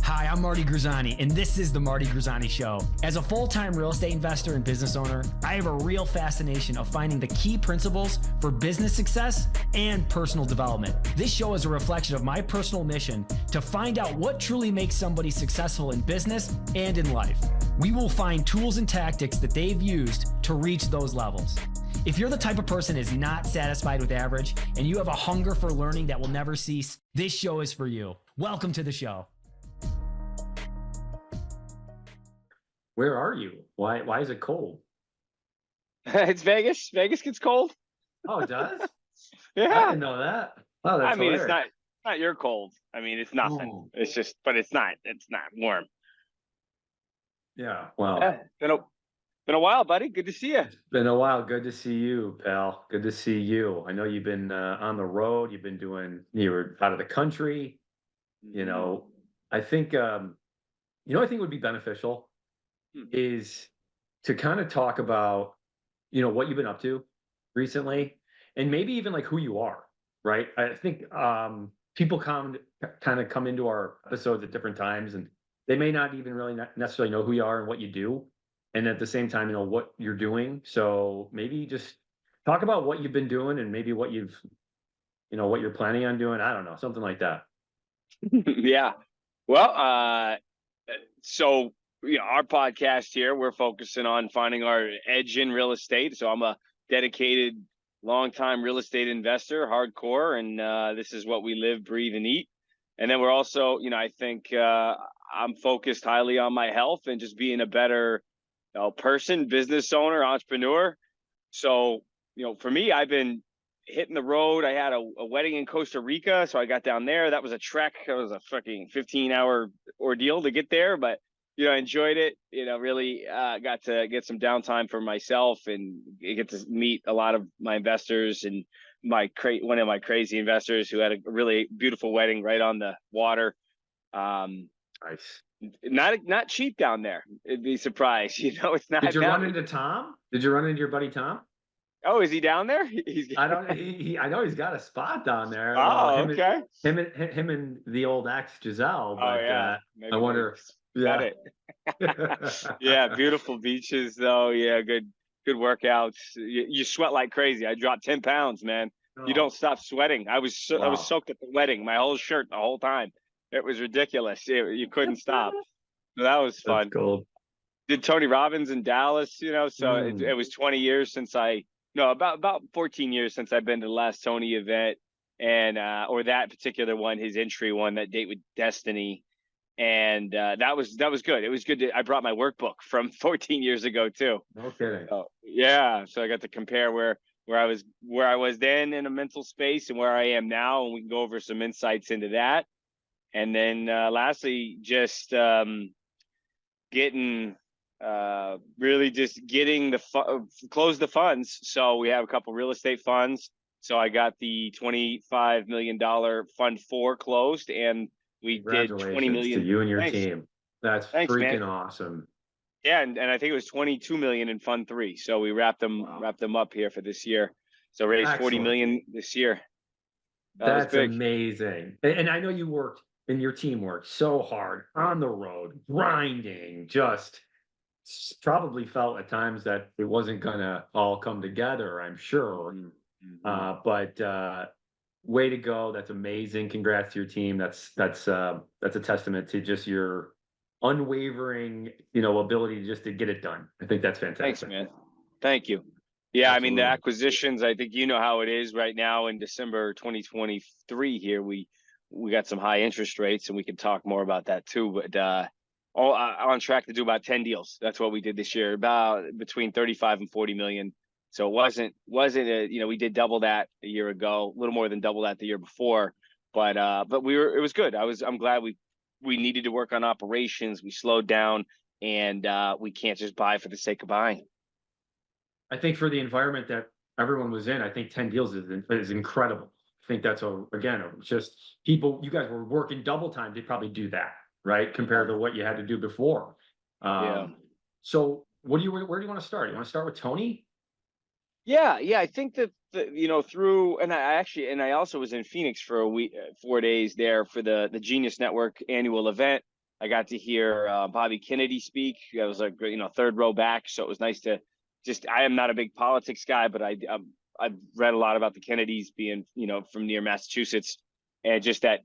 Hi, I'm Marty Grisani, and this is The Marty Grisani Show. As a full-time real estate investor and business owner, I have a real fascination of finding the key principles for business success and personal development. This show is a reflection of my personal mission to find out what truly makes somebody successful in business and in life. We will find tools and tactics that they've used to reach those levels. If you're the type of person who is not satisfied with average and you have a hunger for learning that will never cease, this show is for you. Welcome to the show. Where are you? Why is it cold? It's Vegas. Vegas gets cold. Oh, it does? Yeah. I didn't know that. Oh, that's hilarious. It's not your cold. I mean, it's nothing. Oh. It's just, but it's not warm. Yeah. Well, Yeah. Been a while, buddy. Good to see you. it's been a while. Good to see you, pal. Good to see you. I know you've been on the road. You were out of the country. You know, I think, I think would be beneficial is to kind of talk about, what you've been up to recently and maybe even like who you are, right? I think people kind of come into our episodes at different times and they may not even really necessarily know who you are and what you do. And at the same time, what you're doing. So maybe just talk about what you've been doing and maybe what what you're planning on doing. I don't know, something like that. Yeah. Well, so our podcast here, we're focusing on finding our edge in real estate. So I'm a dedicated, longtime real estate investor, hardcore, and this is what we live, breathe, and eat. And then we're also, I think I'm focused highly on my health and just being a better person, business owner, entrepreneur. So, for me, I've been hitting the road. I had a wedding in Costa Rica, so I got down there. That was a trek. It was a fucking 15-hour ordeal to get there, but I enjoyed it. Really got to get some downtime for myself and get to meet a lot of my investors and one of my crazy investors who had a really beautiful wedding right on the water. Nice. Not cheap down there. It'd be surprised. It's not. Did you run into Tom? Did you run into your buddy Tom? Oh, is he down there? I don't. I know he's got a spot down there. Oh, okay. Him and the old ex Giselle. But, I wonder. Got it. Yeah, beautiful beaches though. Yeah, good workouts. You sweat like crazy. I dropped 10 pounds, man. Oh. You don't stop sweating. I was soaked at the wedding. My whole shirt the whole time. It was ridiculous. You couldn't stop. So that was fun. That's cool. Did Tony Robbins in Dallas, so it was 20 years since about 14 years since I've been to the last Tony event and or that particular one, his entry one, that date with Destiny. And that was good. It was good. I brought my workbook from 14 years ago too. No kidding. Yeah. So I got to compare where I was then in a mental space and where I am now. And we can go over some insights into that. And then lastly, just getting close the funds. So we have a couple real estate funds. So I got the $25 million fund 4 closed, and we did 20 million to you and your Thanks. team. That's Thanks, freaking man. awesome. Yeah, and I think it was 22 million in fund 3. So we wrapped them up here for this year. So raised 40 million this year. That's amazing. And I know you worked and your team worked so hard on the road, grinding, just probably felt at times that it wasn't gonna all come together, I'm sure. Mm-hmm. But way to go. That's amazing. Congrats to your team. That's a testament to just your unwavering, ability just to get it done. I think that's fantastic. Thanks, man. Thank you. Yeah, Absolutely. I mean, the acquisitions, I think how it is right now in December 2023 here. We got some high interest rates, and we can talk more about that too. But all on track to do about 10 deals. That's what we did this year, about between 35 and 40 million. So it wasn't we did double that a year ago, a little more than double that the year before. But it was good. I'm glad we needed to work on operations. We slowed down, and we can't just buy for the sake of buying. I think for the environment that everyone was in, I think 10 deals is incredible. I think that's just people, you guys were working double time. They probably do that, right? Compared to what you had to do before. So where do you want to start? You want to start with Tony? Yeah. I think that through, and I also was in Phoenix for a week, 4 days there for the Genius Network annual event. I got to hear Bobby Kennedy speak. I was like, third row back. So it was nice to I am not a big politics guy, but I've read a lot about the Kennedys being, from near Massachusetts, and just that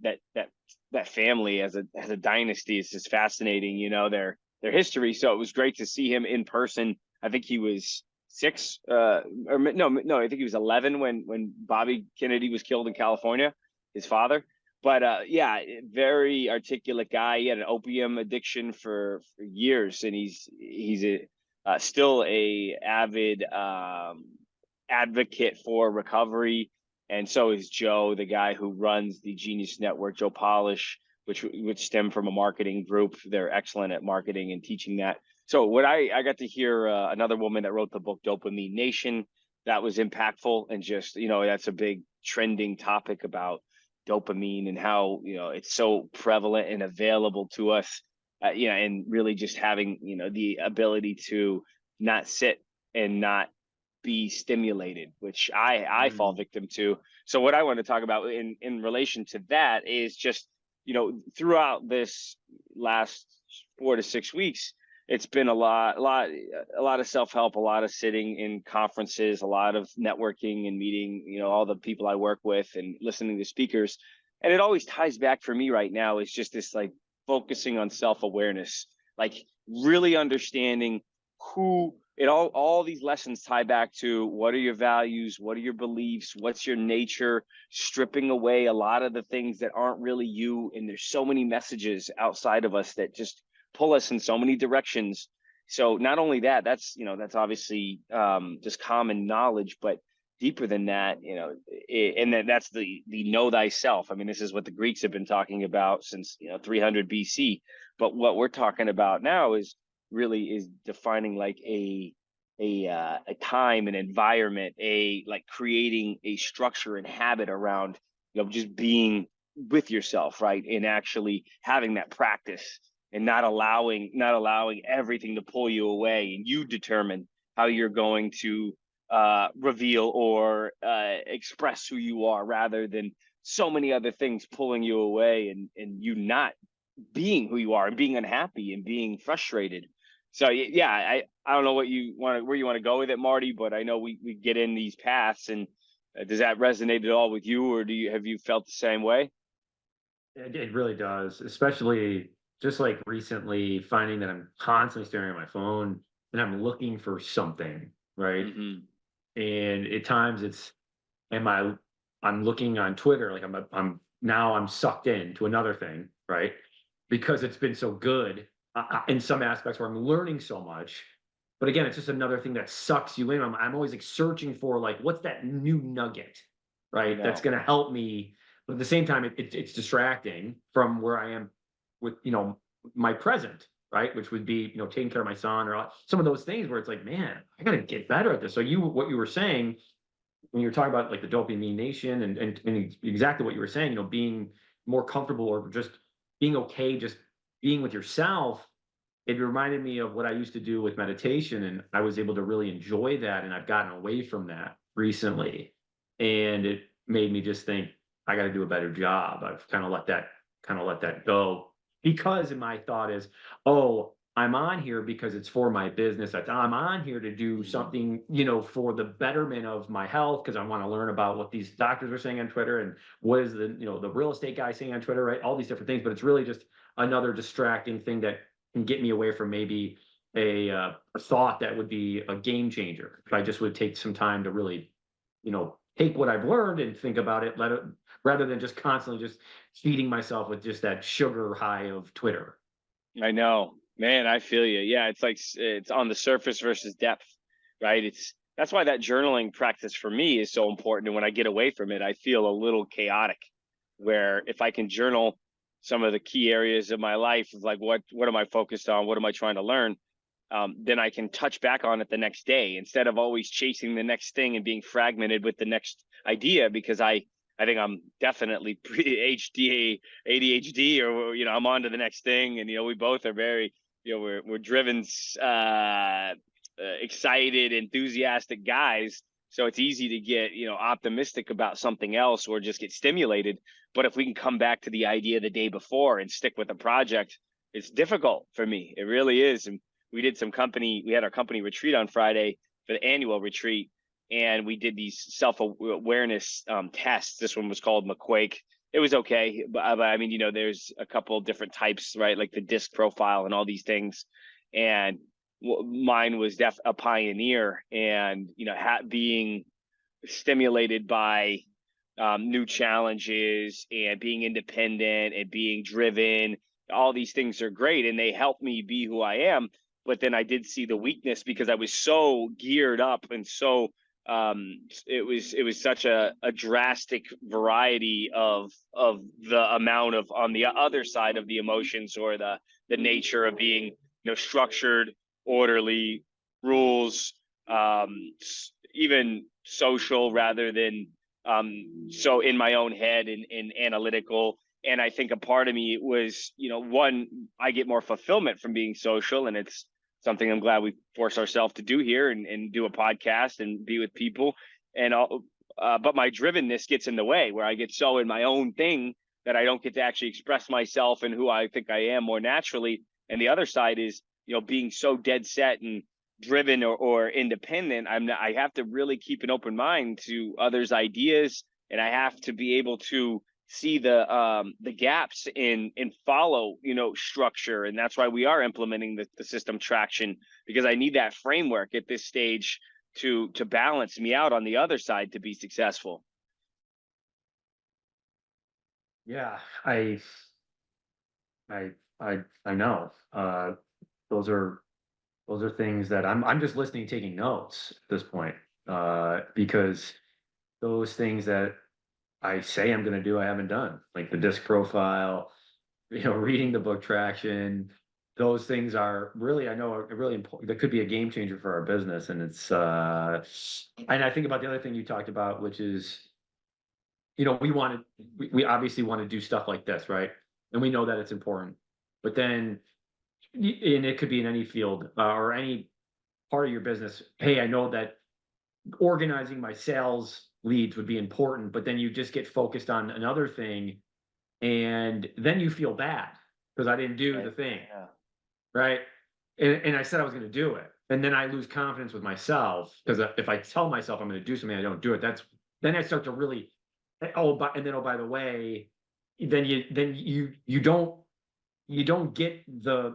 family as a dynasty is just fascinating, their history. So it was great to see him in person. I think he was 6, or no, I think he was 11 when Bobby Kennedy was killed in California, his father. But yeah, very articulate guy. He had an opium addiction for years, and he's still a avid advocate for recovery. And so is Joe, the guy who runs the Genius Network, Joe Polish, which stem from a marketing group. They're excellent at marketing and teaching that. So what I got to hear another woman that wrote the book Dopamine Nation. That was impactful, and just that's a big trending topic about dopamine and how it's so prevalent and available to us. And really just having the ability to not sit and not be stimulated, which I fall victim to. So what I want to talk about in relation to that is just throughout this last 4 to 6 weeks, it's been a lot of self-help, a lot of sitting in conferences, a lot of networking and meeting all the people I work with and listening to speakers. And it always ties back for me right now is just this like focusing on self-awareness, like really understanding who it all these lessons tie back to. What are your values? What are your beliefs? What's your nature? Stripping away a lot of the things that aren't really you. And there's so many messages outside of us that just pull us in so many directions. So not only that's obviously just common knowledge, but deeper than that, and then that's the know thyself. I mean, this is what the Greeks have been talking about since 300 BC. But what we're talking about now is defining like a time, an environment, like creating a structure and habit around just being with yourself, right, and actually having that practice and not allowing everything to pull you away, and you determine how you're going to reveal or express who you are, rather than so many other things pulling you away and you not being who you are and being unhappy and being frustrated. So yeah, I don't know where you want to go with it, Marty, but I know we get in these paths, and does that resonate at all with you, or have you felt the same way? It really does, especially just like recently finding that I'm constantly staring at my phone and I'm looking for something, right? Mm-hmm. And at times I'm looking on Twitter, like I'm sucked into another thing, right? Because it's been so good in some aspects where I'm learning so much. But again, it's just another thing that sucks you in. I'm always like searching for like, what's that new nugget, right? That's going to help me. But at the same time, it's distracting from where I am with, my present, right? Which would be, taking care of my son or some of those things where it's like, man, I got to get better at this. So what you were saying when you were talking about like the dopamine nation and exactly what you were saying, being more comfortable or just being okay, just being with yourself, it reminded me of what I used to do with meditation, and I was able to really enjoy that, and I've gotten away from that recently. And it made me just think I got to do a better job. I've kind of let that go, because my thought is, oh, I'm on here because it's for my business. I'm on here to do something, for the betterment of my health, because I want to learn about what these doctors are saying on Twitter and what is the real estate guy saying on Twitter, right? All these different things, but it's really just another distracting thing that can get me away from maybe a thought that would be a game changer if I just would take some time to really, take what I've learned and think about it, rather than just constantly just feeding myself with just that sugar high of Twitter. I know, man. I feel you. Yeah, it's like it's on the surface versus depth, right? That's why that journaling practice for me is so important. And when I get away from it, I feel a little chaotic. Where if I can journal some of the key areas of my life, of like what am I focused on, what am I trying to learn, then I can touch back on it the next day instead of always chasing the next thing and being fragmented with the next idea. Because I think I'm definitely ADHD, or I'm on to the next thing, and we both are very we're driven, excited, enthusiastic guys. So it's easy to get optimistic about something else or just get stimulated. But if we can come back to the idea the day before and stick with the project, it's difficult for me. It really is. And we had our company retreat on Friday for the annual retreat. And we did these self-awareness tests. This one was called McQuake. It was okay. But I mean, there's a couple of different types, right? Like the disc profile and all these things. And mine was a pioneer, and, being stimulated by new challenges and being independent and being driven. All these things are great, and they help me be who I am. But then I did see the weakness because I was so geared up and so it was such a drastic variety of the amount of on the other side of the emotions, or the nature of being structured, orderly, rules, even social rather than so in my own head and analytical. And I think a part of me was, one, I get more fulfillment from being social, and it's something I'm glad we force ourselves to do here and do a podcast and be with people. And but my drivenness gets in the way, where I get so in my own thing that I don't get to actually express myself and who I think I am more naturally. And the other side is, being so dead set and driven or independent. I have to really keep an open mind to others' ideas, and I have to be able to see the gaps and follow structure. And that's why we are implementing the system traction, because I need that framework at this stage to balance me out on the other side to be successful. Yeah, I know. Those are things that I'm just listening, taking notes at this point, because those things that I say I'm going to do, I haven't done, like the disc profile, reading the book Traction. Those things are really, I know, are really important. That could be a game changer for our business. And it's, and I think about the other thing you talked about, which is, we obviously want to do stuff like this, right? And we know that it's important, but then, and it could be in any field or any part of your business. Hey, I know that organizing my sales leads would be important, but then you just get focused on another thing, and then you feel bad because I didn't do the thing, right? And I said I was going to do it, and then I lose confidence with myself, because if I tell myself I'm going to do something, I don't do it. Then I start to really, by the way, then you don't get the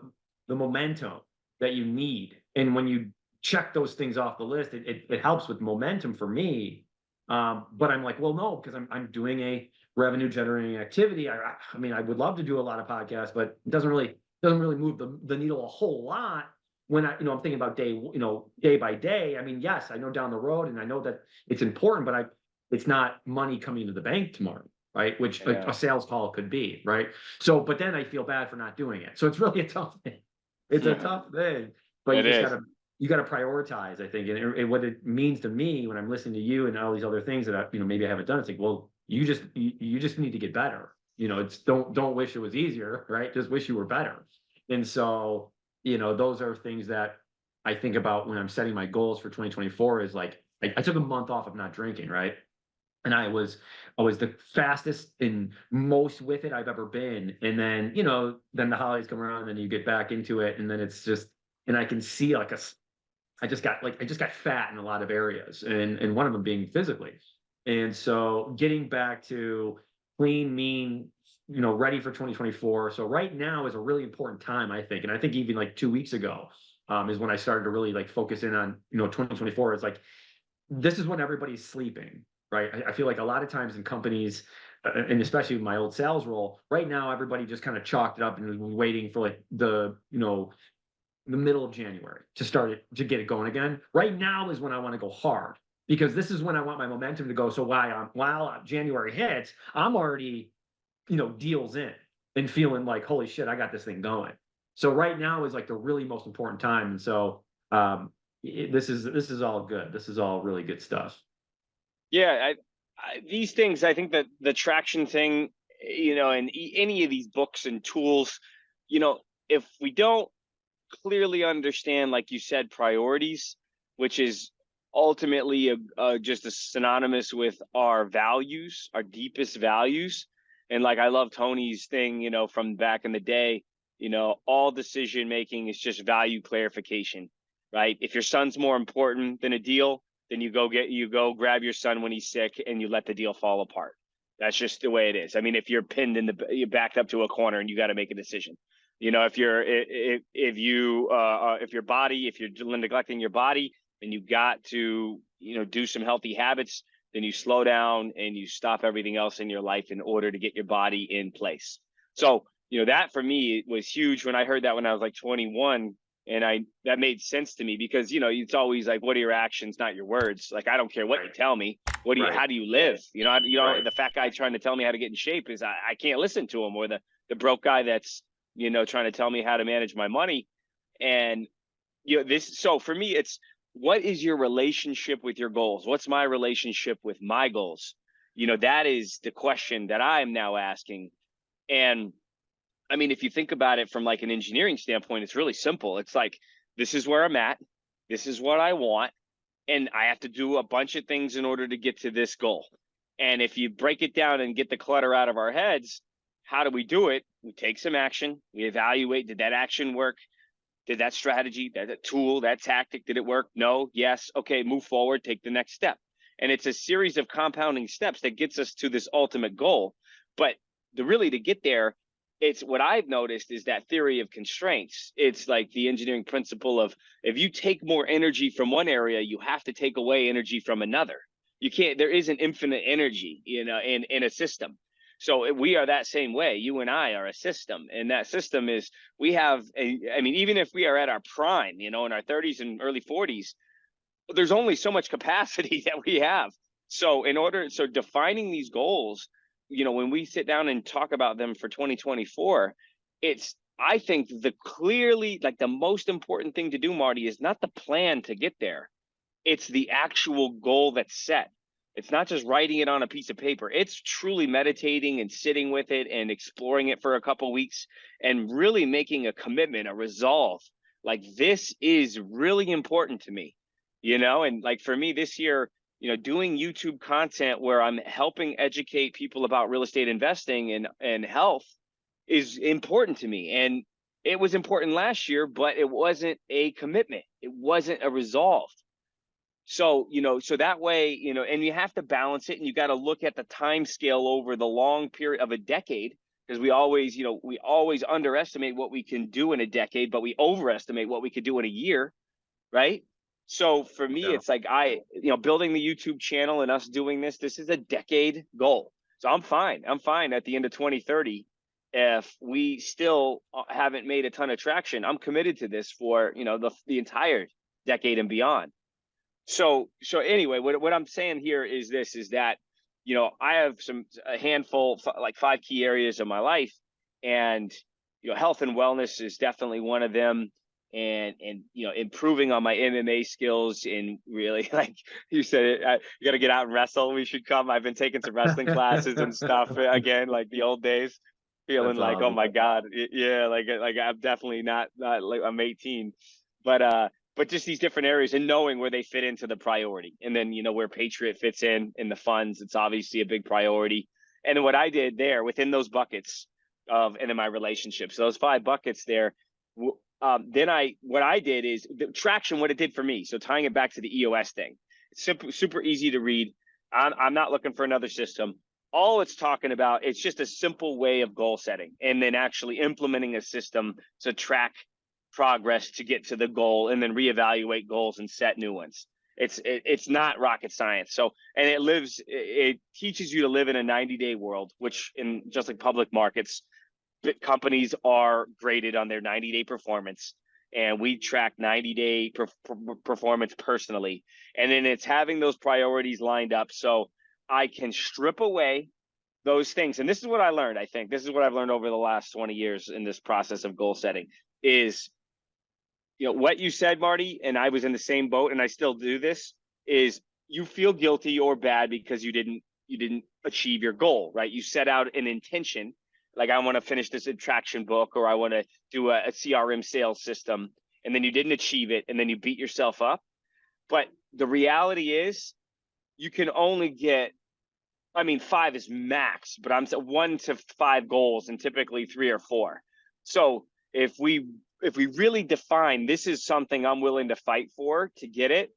momentum that you need. And when you check those things off the list, it helps with momentum for me. But I'm like, well, no, because I'm doing a revenue generating activity. I mean, I would love to do a lot of podcasts, but it doesn't really move the needle a whole lot when I'm thinking about day by day. I mean, yes, I know down the road, and I know that it's important, but it's not money coming to the bank tomorrow, right? Which a sales call could be, right? So, but then I feel bad for not doing it. So it's really a tough thing. It's a tough thing, but you got to prioritize, I think. And what it means to me when I'm listening to you and all these other things that maybe I haven't done, it's like, well, you just need to get better. It's don't wish it was easier, right? Just wish you were better. And so, those are things that I think about when I'm setting my goals for 2024. Is like, I took a month off of not drinking, right? And I was the fastest and most with it I've ever been. And then, then the holidays come around and you get back into it. And then it's just, and I can see I just got fat in a lot of areas, and one of them being physically. And so getting back to clean, mean, ready for 2024. So right now is a really important time, I think. And I think even like 2 weeks ago is when I started to really like focus in on, 2024. It's like, this is when everybody's sleeping, right? I feel like a lot of times in companies, and especially in my old sales role, right now, everybody just kind of chalked it up and was waiting for like the middle of January to get it going again. Right now is when I want to go hard, because this is when I want my momentum to go. So while January hits, I'm already, deals in and feeling like, holy shit, I got this thing going. So right now is like the really most important time. And so this is all good. This is all really good stuff. Yeah, these things, I think that the traction thing, and any of these books and tools, if we don't clearly understand, like you said, priorities, which is ultimately just a synonymous with our values, our deepest values. And like, I love Tony's thing, from back in the day, all decision making is just value clarification, right? If your son's more important than a deal, then you go grab your son when he's sick and you let the deal fall apart. That's just the way it is. I mean, if you're pinned you're backed up to a corner and you got to make a decision, if you're neglecting your body, then you got to, do some healthy habits. Then you slow down and you stop everything else in your life in order to get your body in place. So, that for me was huge when I heard that when I was like 21. And that made sense to me because, it's always like, what are your actions, not your words? Like, I don't care what you tell me. How do you live? The fat guy trying to tell me how to get in shape is I can't listen to him, or the broke guy that's, trying to tell me how to manage my money. And, so for me, it's, what is your relationship with your goals? What's my relationship with my goals? That is the question that I'm now asking. And I mean, if you think about it from like an engineering standpoint, it's really simple. It's like, this is where I'm at. This is what I want. And I have to do a bunch of things in order to get to this goal. And if you break it down and get the clutter out of our heads, how do we do it? We take some action. We evaluate, did that action work? Did that strategy, that tool, that tactic, did it work? No, yes. Okay, move forward, take the next step. And it's a series of compounding steps that gets us to this ultimate goal. But to get there, it's what I've noticed is that theory of constraints. It's like the engineering principle of, if you take more energy from one area, you have to take away energy from another. You can't, there isn't infinite energy, in a system. So we are that same way. You and I are a system, and that system is, even if we are at our prime, in our 30s and early 40s, there's only so much capacity that we have. So defining these goals, when we sit down and talk about them for 2024, I think the most important thing to do, Marty, is not the plan to get there. It's the actual goal that's set. It's not just writing it on a piece of paper. It's truly meditating and sitting with it and exploring it for a couple of weeks and really making a commitment, a resolve. Like, this is really important to me, and like for me this year, doing YouTube content where I'm helping educate people about real estate investing and health is important to me. And it was important last year, but it wasn't a commitment. It wasn't a resolve. So, so that way, and you have to balance it, and you got to look at the time scale over the long period of a decade, because we always underestimate what we can do in a decade, but we overestimate what we could do in a year, right? So for me, It's like building the YouTube channel and us doing this is a decade goal. So I'm fine at the end of 2030. If we still haven't made a ton of traction, I'm committed to this for, the entire decade and beyond. So anyway, what I'm saying here is that, I have a handful, like 5 key areas of my life, and, health and wellness is definitely one of them. And improving on my MMA skills, and really, like you said, you got to get out and wrestle. We should come. I've been taking some wrestling classes and stuff again, like the old days, feeling That's like, awesome. oh my God. Yeah. Like I'm definitely not like I'm 18, but just these different areas and knowing where they fit into the priority. And then, where Patriot fits in the funds, it's obviously a big priority. And then what I did there within those buckets and in my relationships, those 5 buckets there, what I did is the traction, what it did for me. So tying it back to the EOS thing, it's super easy to read. I'm not looking for another system. All it's talking about, it's just a simple way of goal setting, and then actually implementing a system to track progress to get to the goal, and then reevaluate goals and set new ones. It's not rocket science. So, and it teaches you to live in a 90-day world, which in just like public markets, companies are graded on their 90-day performance, and we track 90-day performance personally. And then it's having those priorities lined up so I can strip away those things. And this is what I learned. I think this is what I've learned over the last 20 years in this process of goal setting is, what you said, Marty, and I was in the same boat, and I still do this, is you feel guilty or bad because you didn't achieve your goal, right? You set out an intention, like, I want to finish this attraction book, or I want to do a CRM sales system, and then you didn't achieve it, and then you beat yourself up. But the reality is, you can only get, 5 is max, but I'm 1 to 5 goals, and typically 3 or 4. So if we really define, this is something I'm willing to fight for to get it,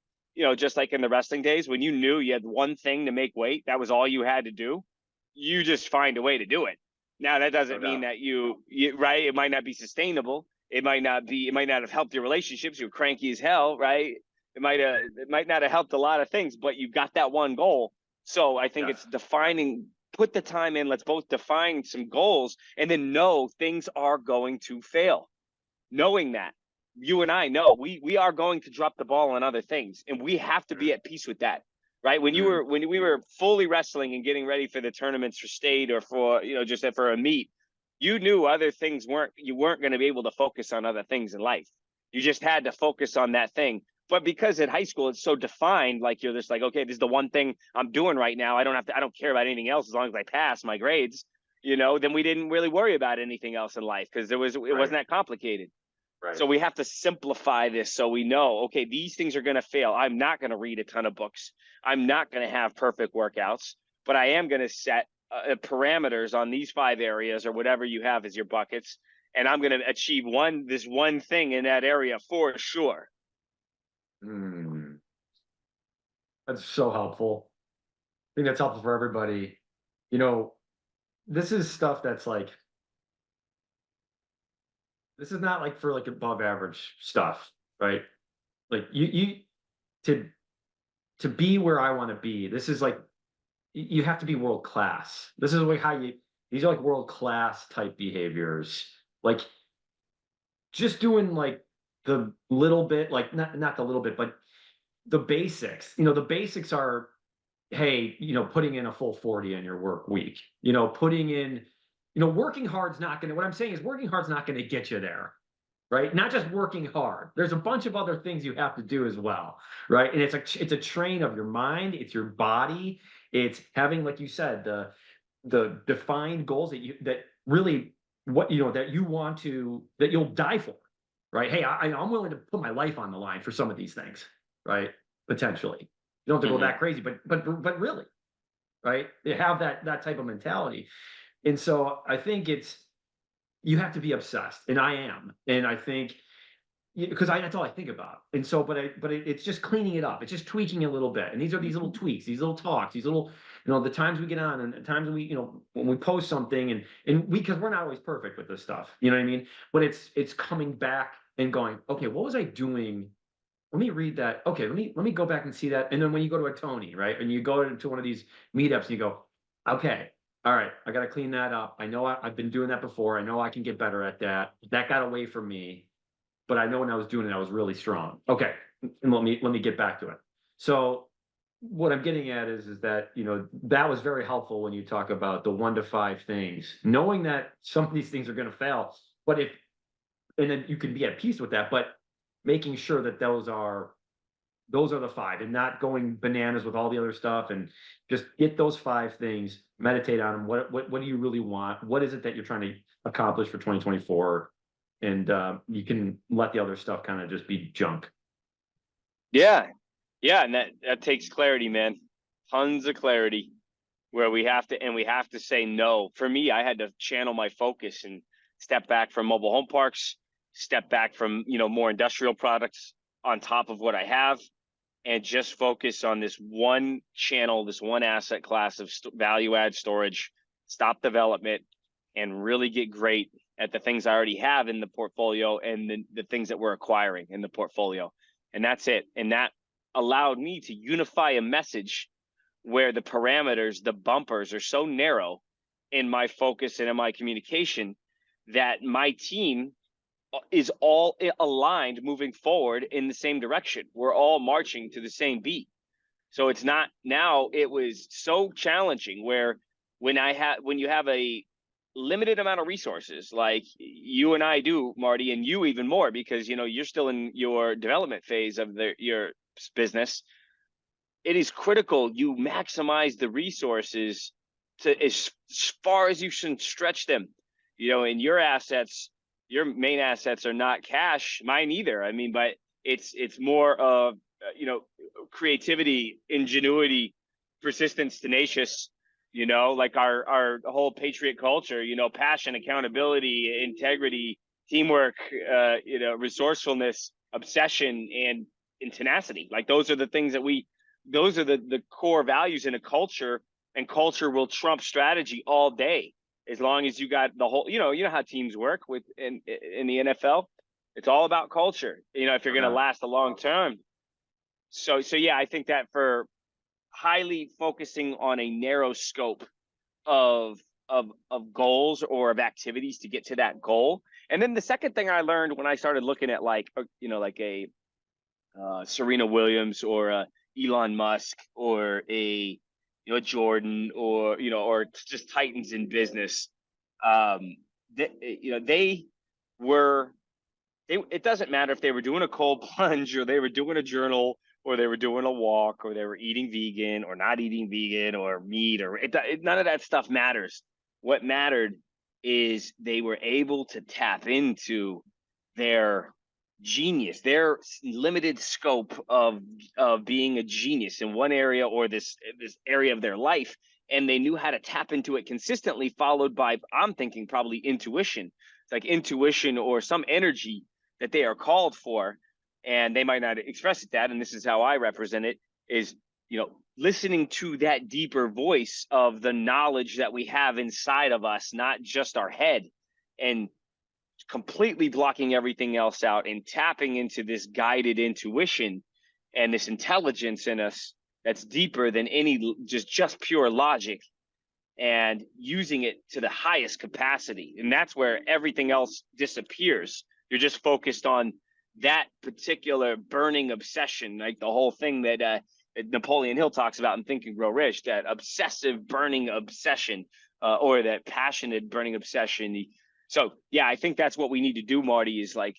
just like in the wrestling days, when you knew you had one thing to make weight, that was all you had to do, you just find a way to do it. Now, that doesn't mean that you right, it might not be sustainable. It might not have helped your relationships. You're cranky as hell, right? It might not have helped a lot of things, but you got that one goal. So I think it's defining, put the time in. Let's both define some goals and then know things are going to fail. Knowing that, you and I know we are going to drop the ball on other things, and we have to be at peace with that. Right? When we were fully wrestling and getting ready for the tournaments for state or for, just for a meet, you knew other things you weren't going to be able to focus on other things in life. You just had to focus on that thing. But because at high school it's so defined, like you're just like, okay, this is the one thing I'm doing right now. I don't care about anything else as long as I pass my grades, then we didn't really worry about anything else in life because it wasn't that complicated. Right. So we have to simplify this so we know, okay, these things are going to fail. I'm not going to read a ton of books. I'm not going to have perfect workouts, but I am going to set parameters on these 5 areas or whatever you have as your buckets. And I'm going to achieve this one thing in that area for sure. That's so helpful. I think that's helpful for everybody. This is stuff that's like, this is not like for like above average stuff, right? Like you to be where I want to be. This is like, you have to be world class. This is like these are like world class type behaviors. Like just doing like the little bit, like not the little bit, but the basics. The basics are, hey, putting in a full 40 in your work week. Putting in, working hard's not going to, what I'm saying is working hard's not going to get you there, right? Not just working hard. There's a bunch of other things you have to do as well, right? And it's a train of your mind, it's your body, it's having, like you said, the defined goals that really that you want to, that you'll die for, right? Hey, I'm willing to put my life on the line for some of these things, right? Potentially. You don't have to go that crazy, but really, right? They have that type of mentality. And so I think you have to be obsessed, and I am. And I think, because that's all I think about. And so, but it's just cleaning it up. It's just tweaking a little bit. And these are these little tweaks, these little talks, these little, the times we get on and the times we, when we post something because we're not always perfect with this stuff, you know what I mean? But it's coming back and going, okay, what was I doing? Let me read that. Okay, let me go back and see that. And then when you go to a Tony, right? And you go to one of these meetups and you go, okay, all right, I got to clean that up. I know I've been doing that before. I know I can get better at that. That got away from me, but I know when I was doing it, I was really strong. Okay, and let me get back to it. So what I'm getting at is that, that was very helpful when you talk about the 1 to 5 things, knowing that some of these things are going to fail, and then you can be at peace with that, but making sure that those are the 5 and not going bananas with all the other stuff, and just get those 5 things, meditate on them. What do you really want? What is it that you're trying to accomplish for 2024? And you can let the other stuff kind of just be junk. Yeah. And that takes clarity, man. Tons of clarity where we have to say no. For me, I had to channel my focus and step back from mobile home parks, step back from, more industrial products on top of what I have, and just focus on this one channel, this one asset class of value add storage, stop development, and really get great at the things I already have in the portfolio and the things that we're acquiring in the portfolio. And that's it. And that allowed me to unify a message where the parameters, the bumpers are so narrow in my focus and in my communication that my team is all aligned moving forward in the same direction. We're all marching to the same beat. So it's not, now it was so challenging where when you have a limited amount of resources like you and I do, Marty, and you even more because, you're still in your development phase of your business. It is critical you maximize the resources to as far as you can stretch them, in your assets. Your main assets are not cash, mine either. I mean, but it's more of, creativity, ingenuity, persistence, tenacious, like our whole patriot culture, passion, accountability, integrity, teamwork, resourcefulness, obsession, and tenacity. Like those are the things that those are the core values in a culture, and culture will trump strategy all day. As long as you got the whole, you know how teams work in the NFL. It's all about culture, if you're going to last a long term. So yeah, I think that for highly focusing on a narrow scope of goals or of activities to get to that goal. And then the second thing I learned when I started looking at like a Serena Williams or a Elon Musk or a Jordan or just titans in business, they were. It doesn't matter if they were doing a cold plunge or they were doing a journal or they were doing a walk or they were eating vegan or not eating vegan or meat or none of that stuff matters. What mattered is they were able to tap into their genius, their limited scope of being a genius in one area or this area of their life, and they knew how to tap into it consistently, followed by, I'm thinking, probably intuition. It's like intuition or some energy that they are called for, and they might not express it that, and this is how I represent it, is listening to that deeper voice of the knowledge that we have inside of us, not just our head, and completely blocking everything else out and tapping into this guided intuition and this intelligence in us that's deeper than any just pure logic, and using it to the highest capacity. And that's where everything else disappears. You're just focused on that particular burning obsession, like the whole thing that Napoleon Hill talks about in Think and Grow Rich, that obsessive burning obsession, or that passionate burning obsession. So yeah, I think that's what we need to do, Marty, is like,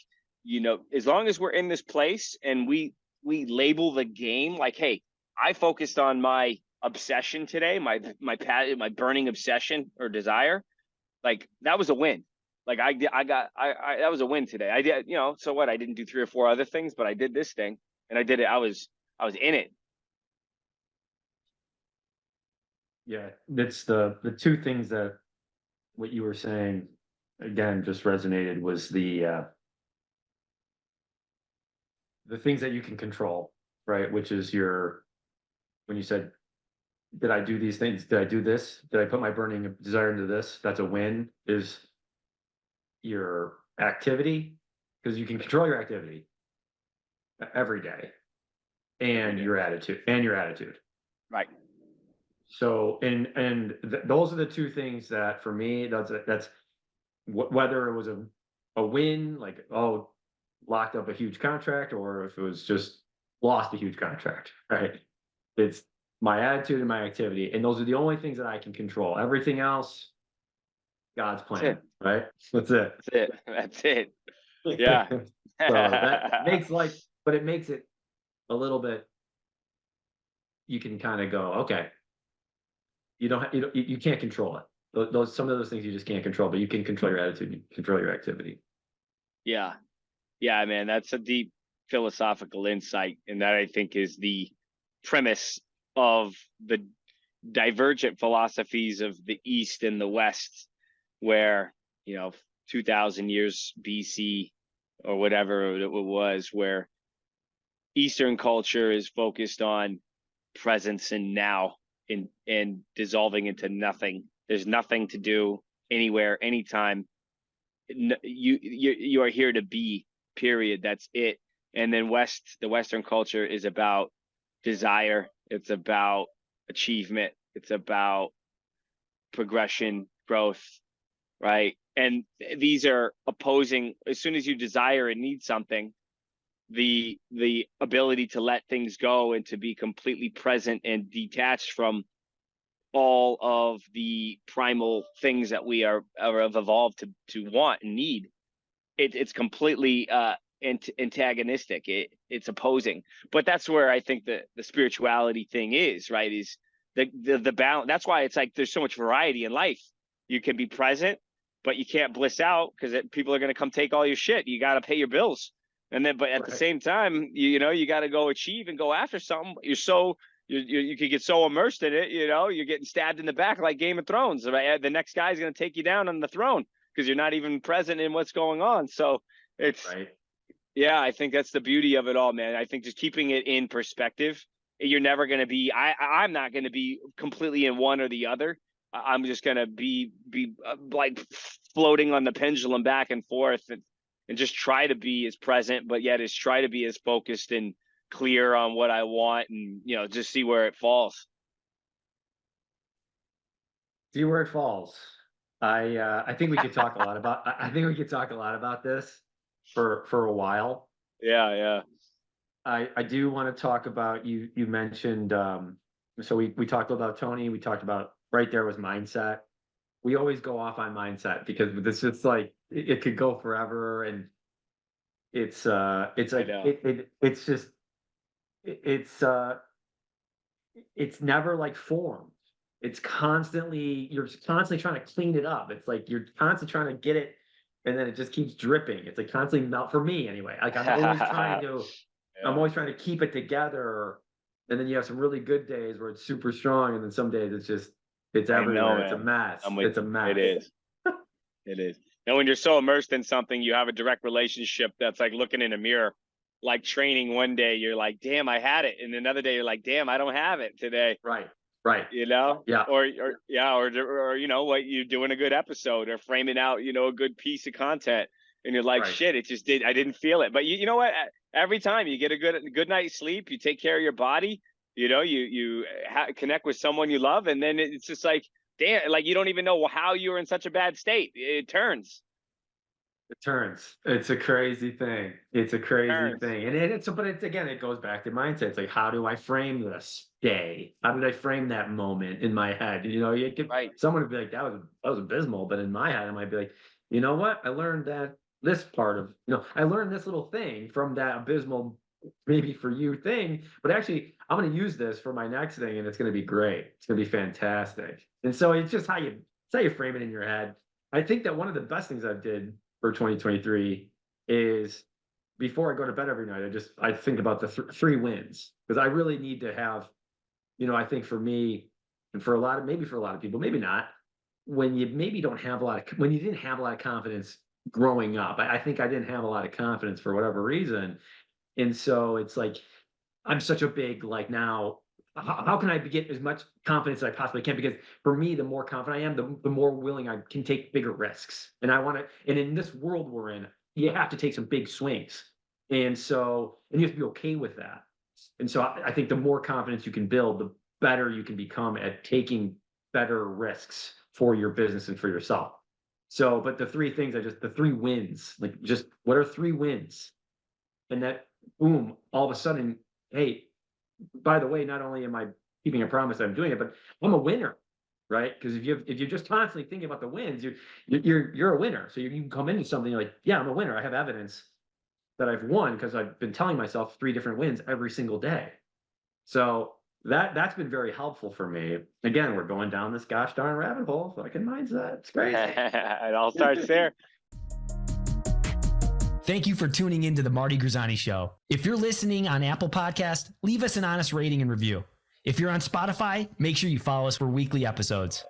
as long as we're in this place and we label the game like, hey, I focused on my obsession today, my burning obsession or desire, like that was a win. Like I that was a win today. I did, so what? I didn't do 3 or 4 other things, but I did this thing and I did it. I was in it. Yeah, that's the two things that what you were saying again just resonated was the things that you can control, right? Which is when you said, did I do these things? Did I do this? Did I put my burning desire into this? That's a win. Is your activity, because you can control your activity every day, and your attitude Right. So those are the two things that for me, that's whether it was a win, like, oh, locked up a huge contract, or if it was just lost a huge contract, right? It's my attitude and my activity, and those are the only things that I can control. Everything else, God's plan, right? That's it. Yeah. So that makes life, but it makes it a little bit, you can kind of go, okay, you can't control it. Some of those things you just can't control, but you can control your attitude, you can control your activity. Yeah, man, that's a deep philosophical insight, and that I think is the premise of the divergent philosophies of the East and the West, where 2000 years BC or whatever it was, where Eastern culture is focused on presence and now, and dissolving into nothing. There's nothing to do anywhere, anytime. You are here to be, period. That's it. And then the Western culture is about desire. It's about achievement. It's about progression, growth, right? And these are opposing. As soon as you desire and need something, the ability to let things go and to be completely present and detached from all of the primal things that we have evolved to want and need, it's completely antagonistic. It's opposing. But that's where I think the spirituality thing is, right? Is the balance. That's why it's like there's so much variety in life. You can be present, but you can't bliss out, because people are going to come take all your shit. You got to pay your bills. And then, but at the same time, you got to go achieve and go after something. You could get so immersed in it, you're getting stabbed in the back like Game of Thrones. Right? The next guy is going to take you down on the throne. because you're not even present in what's going on. So it's, Right. yeah, I think that's the beauty of it all, man. I think just keeping it in perspective, you're never going to be, I'm not going to be completely in one or the other. I'm just going to be like floating on the pendulum back and forth, and just try to be as present, but yet is try to be as focused and clear on what I want, and, you know, just see where it falls. See where it falls. I think we could talk a lot about, I think we could talk a lot about this for a while. Yeah. I do want to talk about, you mentioned, so we talked about Tony, we talked about, right there was mindset. We always go off on mindset because this just like, it could go forever, and it's like, it's just, it's never like formed. It's constantly, you're constantly trying to clean it up. It's like you're constantly trying to get it, and then it just keeps dripping. It's like constantly melt, for me anyway. Like I'm always trying to, I'm always trying to keep it together. And then you have some really good days where it's super strong, and then some days it's just, it's everywhere. It's a mess. It's a mess. It is. It is. And when you're so immersed in something, you have a direct relationship that's like looking in a mirror. Like training, one day you're like, damn, I had it. And another day you're like, damn, I don't have it today. Right. You know? Yeah. Or you know, what, you doing a good episode or framing out, you know, a good piece of content. And you're like, shit, I didn't feel it. But you know what? Every time you get a good night's sleep, you take care of your body, you know, you connect with someone you love. And then it's just like, damn, like you don't even know how you were in such a bad state. It turns. It's a crazy thing. It's a crazy thing. And but it's, again, it goes back to mindset. It's like, how do I frame this day? How did I frame that moment in my head? You know, you could, someone would be like, that was abysmal. But in my head, I might be like, you know what? I learned that this part of, you know, I learned this little thing from that abysmal, maybe for you thing, but actually I'm going to use this for my next thing, and it's going to be great. It's going to be fantastic. And so it's just how you frame it in your head. I think that one of the best things I've did for 2023 is, before I go to bed every night, I think about the three wins, because I really need to have, you know, I think for me, and for a lot of people, maybe not, when you maybe don't have when you didn't have a lot of confidence growing up. I think I didn't have a lot of confidence for whatever reason. And so it's like, I'm such a big, like, now, how can I get as much confidence as I possibly can? Because for me, the more confident I am, the more willing I can take bigger risks. And I want to, and in this world we're in, you have to take some big swings. And so, and you have to be okay with that. And so I think the more confidence you can build, the better you can become at taking better risks for your business and for yourself. So, but the three things, the three wins, like, just what are three wins? And that, boom, all of a sudden, hey, by the way, not only am I keeping a promise that I'm doing it, but I'm a winner, right? Because if you're just constantly thinking about the wins, you're a winner. So you can come into something like, yeah, I'm a winner. I have evidence that I've won because I've been telling myself 3 different wins every single day. So that's been very helpful for me. Again, we're going down this gosh darn rabbit hole. Fucking mindset. It's crazy. It all starts there. Thank you for tuning into the Marty Grisani Show. If you're listening on Apple Podcast, leave us an honest rating and review. If you're on Spotify, make sure you follow us for weekly episodes.